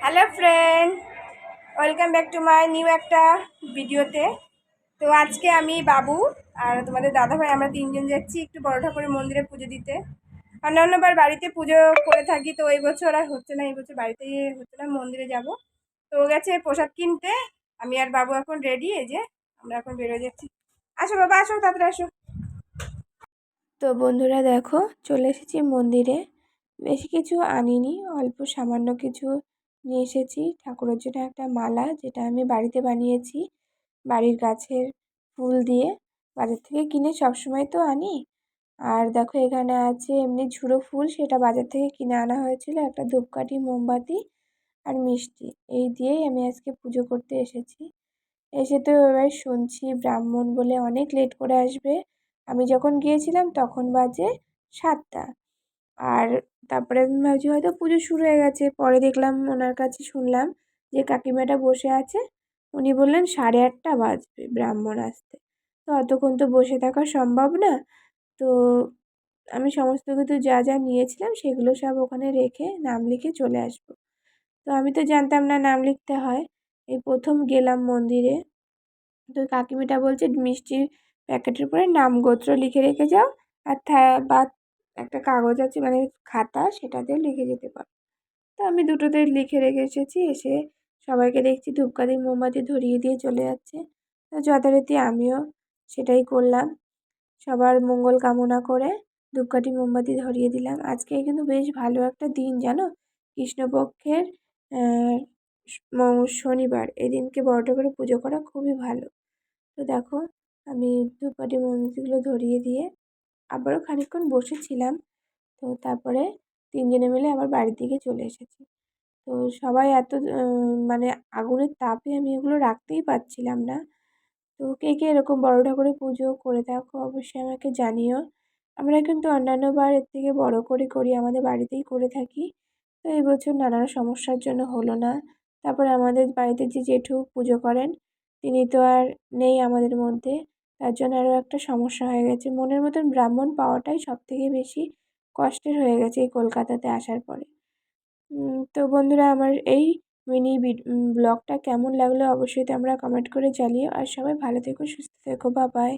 Hello friend, welcome back to my new একটা ভিডিওতে। তো আজকে আমি বাবু আর তোমাদের দাদাভাই আমরা তিনজন যাচ্ছি একটু বড় ঠাকুরের মন্দিরে পুজো দিতে। অন্যান্যবার বাড়িতে পুজো করে থাকি, তো এই বছর আর হচ্ছে না, এই বছর বাড়িতে হচ্ছে না, মন্দিরে যাব। তো ও গেছে প্রসাদ কিনতে, আমি আর বাবু এখন রেডি, এই যে আমরা এখন বেরোয় যাচ্ছি। আসো বাবা, আসো তাড়াতাড়ি আসো। তো বন্ধুরা দেখো, চলে এসেছি মন্দিরে। বেশি কিছু আনিনি, অল্প সামান্য কিছু নিয়ে এসেছি ঠাকুরের জন্য। একটা মালা, যেটা আমি বাড়িতে বানিয়েছি বাড়ির গাছের ফুল দিয়ে, বাজার থেকে কিনে সবসময় তো আনি। আর দেখো এখানে আছে এমনি ঝুড়ো ফুল, সেটা বাজার থেকে কিনে আনা হয়েছিল। একটা ধূপকাঠি, মোমবাতি আর মিষ্টি, এই দিয়েই আমি আজকে পুজো করতে এসেছি। এসে তো এবার শুনছি ব্রাহ্মণ বলে অনেক লেট করে আসবে। আমি যখন গিয়েছিলাম তখন বাজে 7টা। আর তারপরে আমি ভাবছি হয়তো পুজো শুরু হয়ে গেছে, পরে দেখলাম ওনার কাছে শুনলাম যে কাকিমাটা বসে আছে, উনি বললেন 8:30 বাজবে ব্রাহ্মণ আসতে। তো অতক্ষণ তো বসে থাকা সম্ভব না। তো আমি সমস্ত কিছু যা যা নিয়েছিলাম সেগুলো সব ওখানে রেখে নাম লিখে চলে আসবো। তো আমি তো জানতাম না নাম লিখতে হয়, এই প্রথম গেলাম মন্দিরে। তো কাকিমিটা বলছে মিষ্টির প্যাকেটের উপরে নাম গোত্র লিখে রেখে যাও, আর বা একটা কাগজ আছে মানে খাতা, সেটাতেও লিখে যেতে পারো। তো আমি দুটোতে লিখে রেখে এসেছি। এসে সবাইকে দেখছি ধূপকাঠি মোমবাতি ধরিয়ে দিয়ে চলে যাচ্ছে। তো যথারীতি আমিও সেটাই করলাম, সবার মঙ্গল কামনা করে ধূপকাঠি মোমবাতি ধরিয়ে দিলাম। আজকে কিন্তু বেশ ভালো একটা দিন জানো, কৃষ্ণপক্ষের শনিবার, এই দিনকে বড়টা করে পুজো করা খুবই ভালো। তো দেখো আমি ধূপকাঠি মোমবাতিগুলো ধরিয়ে দিয়ে আবারও খানিকক্ষণ বসেছিলাম। তো তারপরে তিনজনে মিলে আবার বাড়ির দিকে চলে এসেছি। তো সবাই এত মানে আগুনের তাপে আমি এগুলো রাখতেই পারছিলাম না। তো কে কে এরকম বড় ঠাকুরের পুজো করে থাকো অবশ্যই আমাকে জানিও। আমরা কিন্তু অন্যান্যবার এর থেকে বড় করে করি, আমাদের বাড়িতেই করে থাকি। তো এই বছর নানা সমস্যার জন্য হলো না। তারপরে আমাদের বাড়িতে যে জেঠু পুজো করেন, তিনি তো আর নেই আমাদের মধ্যে, তার জন্য আরও একটা সমস্যা হয়ে গেছে। মনের মতন ব্রাহ্মণ পাওয়াটাই সবথেকে বেশি কষ্টের হয়ে গেছে এই কলকাতাতে আসার পরে। তো বন্ধুরা, আমার এই মিনি ব্লগটা কেমন লাগলো অবশ্যই তোমরা কমেন্ট করে জানিও। আর সবাই ভালো থেকো, সুস্থ থেকো, বাই বাই।